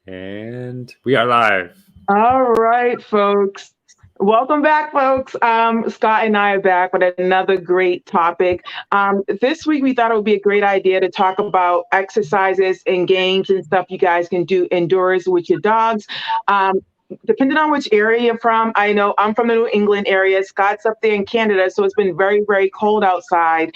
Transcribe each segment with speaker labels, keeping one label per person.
Speaker 1: And we are live.
Speaker 2: All right, folks. Welcome back, folks. Scott and I are back with another great topic. This week, we thought it would be a great idea to talk about exercises and games and stuff you guys can do indoors with your dogs. Um, Depending on which area you're from, I know I'm from the New England area. Scott's up there in Canada, so it's been very, very cold outside.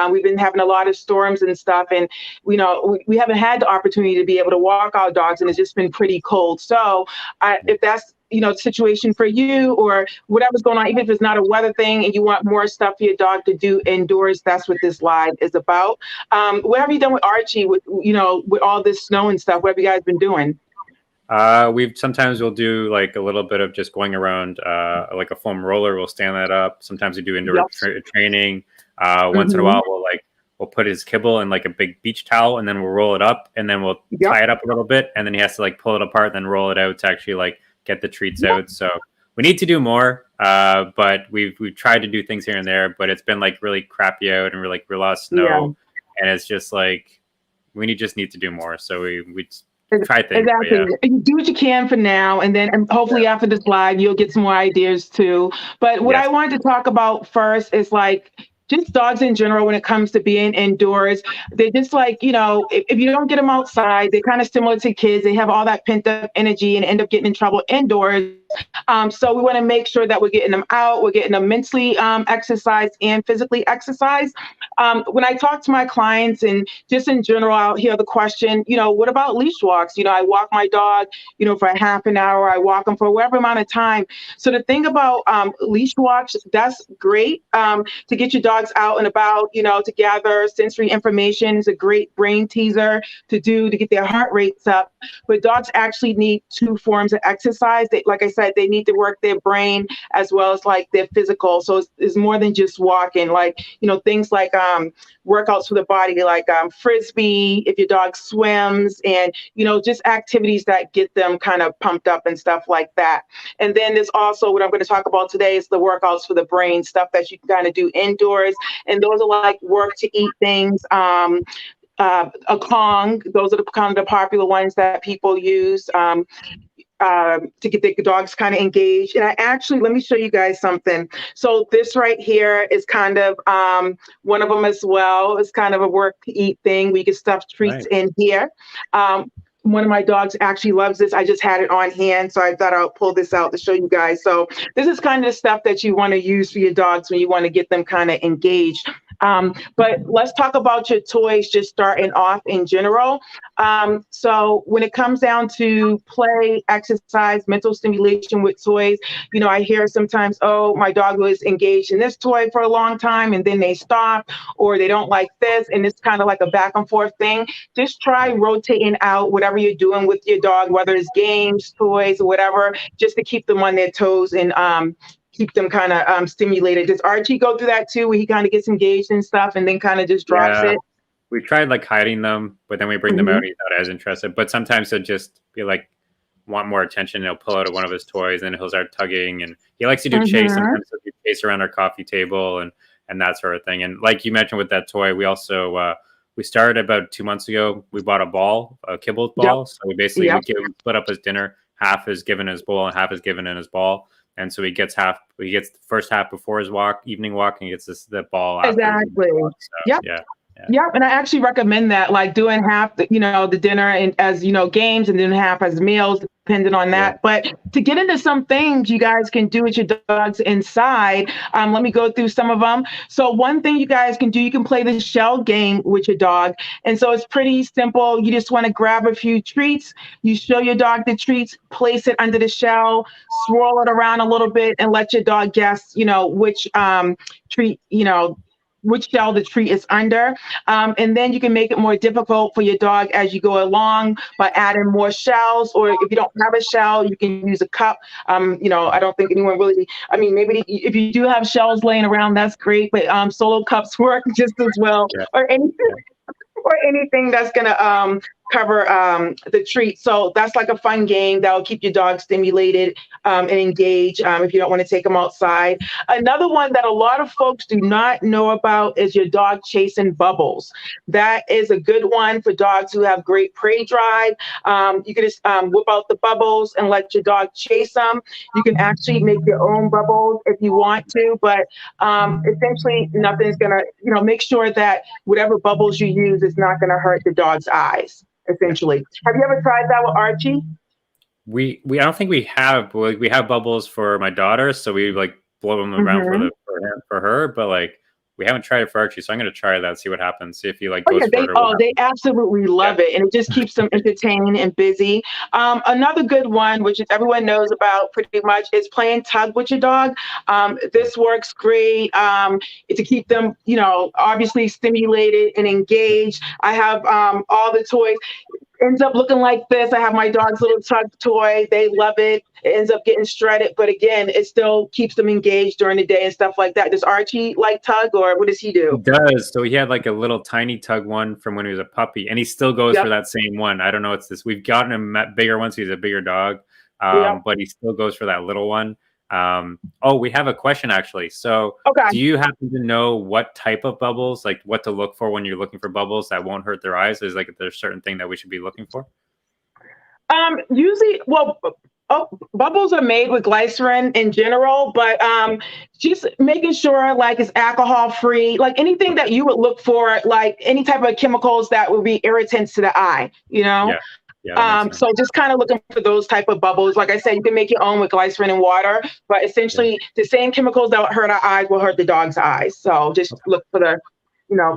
Speaker 2: We've been having a lot of storms and stuff, and we haven't had the opportunity to be able to walk our dogs, and it's just been pretty cold. So, if that's situation for you or whatever's going on, even if it's not a weather thing and you want more stuff for your dog to do indoors, that's what this live is about. What have you done with Archie with with all this snow and stuff? What have you guys been doing?
Speaker 1: We'll do like a little bit of just going around, like a foam roller. We'll stand that up. Sometimes we do indoor
Speaker 2: Yep.
Speaker 1: training. Once in a while, we'll put his kibble in like a big beach towel, and then we'll roll it up, and then we'll
Speaker 2: Yep.
Speaker 1: tie it up a little bit, and then he has to like pull it apart, then roll it out to actually like get the treats
Speaker 2: Yep.
Speaker 1: out. So we need to do more, but we've tried to do things here and there, but it's been like really crappy out and really a lot of snow, and it's just like just need to do more. So we try things.
Speaker 2: Exactly. You do what you can for now, and then hopefully after this live, you'll get some more ideas too. But what I wanted to talk about first is like just dogs in general when it comes to being indoors. They're just like, if you don't get them outside, they're kind of similar to kids. They have all that pent up energy and end up getting in trouble indoors. So we want to make sure that we're getting them out, we're getting them mentally exercised and physically exercised. When I talk to my clients and just in general, I'll hear the question, what about leash walks? I walk my dog, for a half an hour. I walk them for whatever amount of time. So the thing about leash walks, that's great to get your dogs out and about, to gather sensory information. Is a great brain teaser to do to get their heart rates up. But dogs actually need two forms of exercise. Like I said, they need to work their brain as well as like their physical. So it's more than just walking, like, things like workouts for the body, like frisbee, if your dog swims, and, just activities that get them kind of pumped up and stuff like that. And then there's also what I'm going to talk about today is the workouts for the brain, stuff that you can kind of do indoors. And those are like work to eat things. A Kong, those are the kind of the popular ones that people use to get their dogs kind of engaged. And I actually, let me show you guys something. So this right here is kind of one of them as well. It's kind of a work to eat thing. We can stuff treats in here. One of my dogs actually loves this. I just had it on hand, so I thought I'll pull this out to show you guys. So this is kind of the stuff that you want to use for your dogs when you want to get them kind of engaged. But let's talk about your toys, just starting off in general. So when it comes down to play, exercise, mental stimulation with toys, I hear sometimes, oh, my dog was engaged in this toy for a long time and then they stop, or they don't like this. And it's kind of like a back and forth thing. Just try rotating out whatever you're doing with your dog, whether it's games, toys, or whatever, just to keep them on their toes and keep them kind of stimulated. Does Archie go through that too, where he kind of gets engaged and stuff and then kind of just drops it?
Speaker 1: We tried like hiding them, but then we bring them out. He's not as interested. But sometimes he'll just be like, want more attention. He'll pull out one of his toys and he'll start tugging. And he likes to do chase. Sometimes he'll do chase around our coffee table and that sort of thing. And like you mentioned with that toy, we also we started about 2 months ago. We bought a kibble ball. Yep. So we basically we split up his dinner. Half is given in his bowl and half is given in his ball. And so he gets the first half before his evening walk, and he gets the ball after.
Speaker 2: Exactly.
Speaker 1: So,
Speaker 2: Yep. And I actually recommend that, like doing half, the dinner and as, games, and then half as meals, depending on that. But to get into some things you guys can do with your dogs inside, let me go through some of them. So one thing you guys can do, you can play the shell game with your dog. And so it's pretty simple. You just want to grab a few treats. You show your dog the treats, place it under the shell, swirl it around a little bit, and let your dog guess, which treat, which shell the treat is under. And then you can make it more difficult for your dog as you go along by adding more shells, or if you don't have a shell, you can use a cup. I don't think anyone really, maybe if you do have shells laying around, that's great, but solo cups work just as well, or anything that's gonna cover the treat. So that's like a fun game that will keep your dog stimulated and engaged if you don't want to take them outside. Another one that a lot of folks do not know about is your dog chasing bubbles. That is a good one for dogs who have great prey drive. You can just whip out the bubbles and let your dog chase them. You can actually make your own bubbles if you want to, but essentially nothing's gonna, make sure that whatever bubbles you use is not gonna hurt the dog's eyes, essentially. Have you ever tried that with Archie?
Speaker 1: We I don't think we have, but like, we have bubbles for my daughter, so we like blow them around
Speaker 2: Mm-hmm.
Speaker 1: for her, but like we haven't tried it for Archie, so I'm gonna try that, see what happens, see if he like
Speaker 2: Oh
Speaker 1: goes
Speaker 2: yeah,
Speaker 1: for it or what
Speaker 2: they
Speaker 1: happens.
Speaker 2: absolutely
Speaker 1: Yeah.
Speaker 2: love it, and it just keeps them entertained and busy. Another good one, which is everyone knows about pretty much, is playing tug with your dog. This works great to keep them, obviously stimulated and engaged. I have all the toys. Ends up looking like this. I have my dog's little tug toy. They love it. It ends up getting shredded, but again, it still keeps them engaged during the day and stuff like that. Does Archie like tug, or what does he
Speaker 1: He
Speaker 2: do?
Speaker 1: does. So he had like a little tiny tug one from when he was a puppy, and he still goes for
Speaker 2: Yep,
Speaker 1: that same one. I don't know. It's this. We've gotten him bigger ones. He's a bigger dog,
Speaker 2: yep.
Speaker 1: but he still goes for that little one. Oh, we have a question actually. So,
Speaker 2: Okay.
Speaker 1: do you happen to know what type of bubbles, like what to look for when you're looking for bubbles that won't hurt their eyes? Is like if there's a certain thing that we should be looking for?
Speaker 2: Usually, well, bubbles are made with glycerin in general, but just making sure like it's alcohol free, like anything that you would look for, like any type of chemicals that would be irritants to the eye,
Speaker 1: Yeah, yeah, that makes sense.
Speaker 2: So just kind of looking for those type of bubbles. Like I said, you can make your own with glycerin and water, but
Speaker 1: Yeah,
Speaker 2: essentially the same chemicals that hurt our eyes will hurt the dog's eyes. So just
Speaker 1: okay.
Speaker 2: look for the,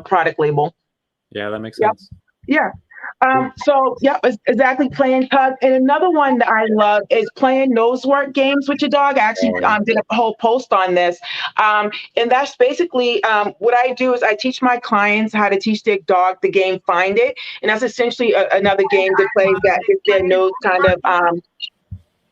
Speaker 2: product label.
Speaker 1: Yeah, that makes
Speaker 2: Yep.
Speaker 1: sense.
Speaker 2: Yeah.
Speaker 1: Cool.
Speaker 2: So yeah, exactly, playing tug. And another one that I love is playing nose work games with your dog. I actually
Speaker 1: Oh,
Speaker 2: did a whole post on this. And that's basically what I do is I teach my clients how to teach their dog the game Find It. And that's essentially another game to play that gets their nose kind of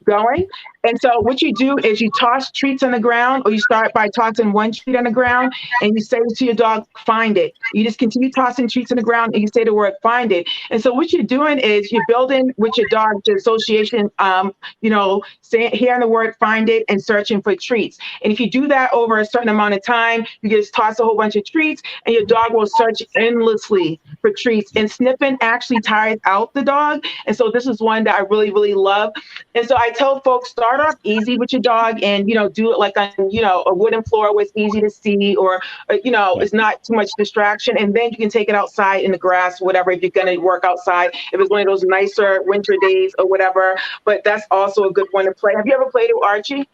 Speaker 2: going. And so what you do is you toss treats on the ground, or you start by tossing one treat on the ground and you say to your dog, find it. You just continue tossing treats on the ground and you say the word find it. And so what you're doing is you're building with your dog the association, hearing the word find it and searching for treats. And if you do that over a certain amount of time, you just toss a whole bunch of treats and your dog will search endlessly for treats. And sniffing actually tires out the dog. And so this is one that I really, really love. And so I tell folks, start off easy with your dog and, do it like on, a wooden floor where it's easy to see, or,
Speaker 1: yeah.
Speaker 2: it's not too much distraction. And then you can take it outside in the grass, whatever, if you're going to work outside, if it's one of those nicer winter days or whatever. But that's also a good one to play. Have you ever played it with Archie?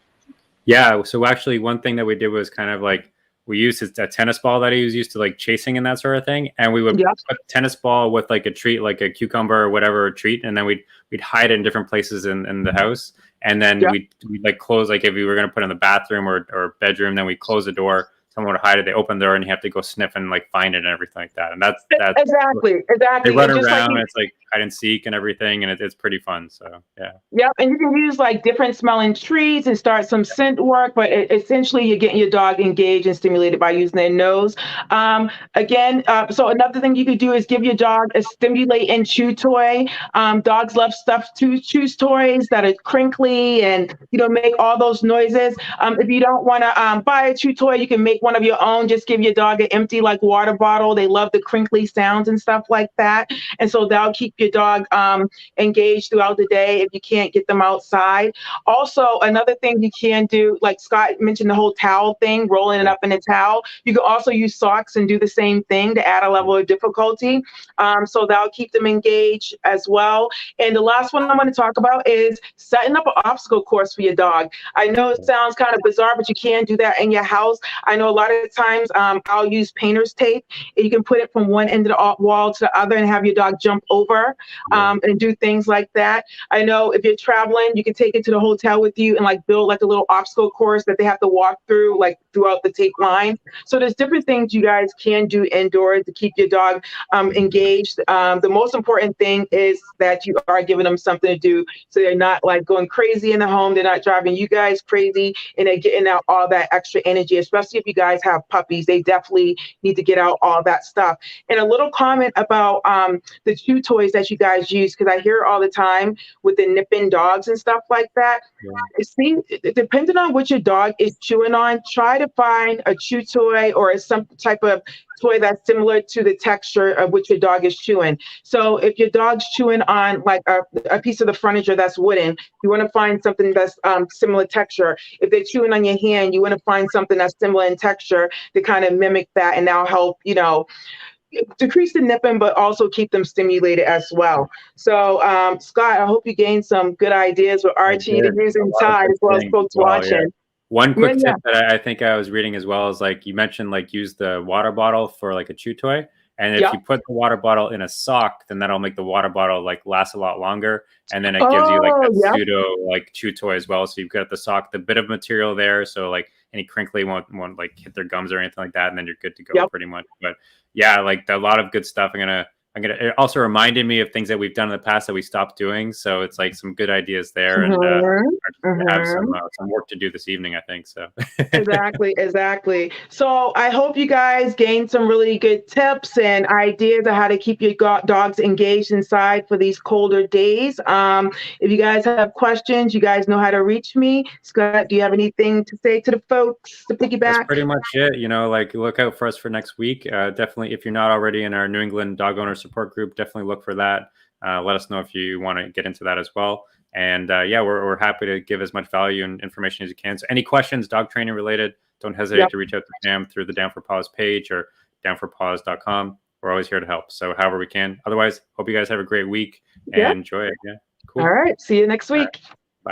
Speaker 1: Yeah. So actually, one thing that we did was kind of like we used a tennis ball that he was used to like chasing and that sort of thing, and we would
Speaker 2: Yep.
Speaker 1: put a tennis ball with like a treat, like a cucumber or whatever treat, and then we'd hide it in different places in the house, and then
Speaker 2: Yep.
Speaker 1: we'd like close, like if we were gonna put it in the bathroom or bedroom, then we close the door. Someone would hide it. They open the door, and you have to go sniff and like find it and everything like that. And that's
Speaker 2: Exactly.
Speaker 1: they
Speaker 2: Exactly.
Speaker 1: run
Speaker 2: And just like
Speaker 1: around.
Speaker 2: you,
Speaker 1: And it's like hide and seek and everything, and it's pretty fun. So yeah.
Speaker 2: yep, and you can use like different smelling trees and start some scent work, but essentially you're getting your dog engaged and stimulated by using their nose. So another thing you could do is give your dog a stimulate and chew toy. Dogs love stuffed chew toys that are crinkly and make all those noises. If you don't want to buy a chew toy, you can make one of your own. Just give your dog an empty like water bottle. They love the crinkly sounds and stuff like that, and so that'll keep your dog engaged throughout the day if you can't get them outside. Also, another thing you can do, like Scott mentioned, the whole towel thing, rolling it up in a towel. You can also use socks and do the same thing to add a level of difficulty. So that'll keep them engaged as well. And the last one I'm going to talk about is setting up an obstacle course for your dog. I know it sounds kind of bizarre, but you can do that in your house. I know a lot of times I'll use painter's tape. You can put it from one end of the wall to the other and have your dog jump over and do things like that. I know if you're traveling, you can take it to the hotel with you and like build like a little obstacle course that they have to walk through like throughout the tape line. So there's different things you guys can do indoors to keep your dog engaged. The most important thing is that you are giving them something to do, so they're not like going crazy in the home. They're not driving you guys crazy, and they're getting out all that extra energy, especially if you guys have puppies. They definitely need to get out all that stuff. And a little comment about the chew toys that that you guys use, because I hear all the time with the nipping dogs and stuff like that.
Speaker 1: Yeah.
Speaker 2: It seems, depending on what your dog is chewing on, try to find a chew toy or some type of toy that's similar to the texture of what your dog is chewing. So if your dog's chewing on like a piece of the furniture that's wooden, you want to find something that's similar texture. If they're chewing on your hand, you want to find something that's similar in texture to kind of mimic that, and that'll help, decrease the nipping, but also keep them stimulated as well. So, Scott, I hope you gained some good ideas with
Speaker 1: I
Speaker 2: Archie to
Speaker 1: did
Speaker 2: use
Speaker 1: a lot of
Speaker 2: inside,
Speaker 1: good
Speaker 2: as well as
Speaker 1: things as
Speaker 2: folks
Speaker 1: well. Yeah.
Speaker 2: watching.
Speaker 1: One
Speaker 2: Yeah,
Speaker 1: quick
Speaker 2: yeah.
Speaker 1: tip that I think I was reading as well is like you mentioned, like use the water bottle for like a chew toy. And if
Speaker 2: Yep.
Speaker 1: you put the water bottle in a sock, then that'll make the water bottle like last a lot longer. And then it gives you like
Speaker 2: Oh,
Speaker 1: that
Speaker 2: yep.
Speaker 1: pseudo like chew toy as well. So you've got the sock, the bit of material there. So like any crinkly won't like hit their gums or anything like that. And then you're good to go
Speaker 2: Yep.
Speaker 1: pretty much. But yeah, like a lot of good stuff. It also reminded me of things that we've done in the past that we stopped doing. So it's like some good ideas there, and have some work to do this evening, I think. So
Speaker 2: Exactly. So I hope you guys gained some really good tips and ideas of how to keep your dogs engaged inside for these colder days. If you guys have questions, you guys know how to reach me. Scott, do you have anything to say to the folks to
Speaker 1: that's
Speaker 2: piggyback?
Speaker 1: pretty much it. Like look out for us for next week. Definitely, if you're not already in our New England Dog Owner Support Group, definitely look for that. Let us know if you want to get into that as well. And yeah, we're happy to give as much value and information as you can. So any questions, dog training related, don't hesitate to reach out to Sam through the Down for Paws page or downforpaws.com. We're always here to help. So however we can. Otherwise, hope you guys have a great week and enjoy it. Yeah, cool.
Speaker 2: All right. See you next week.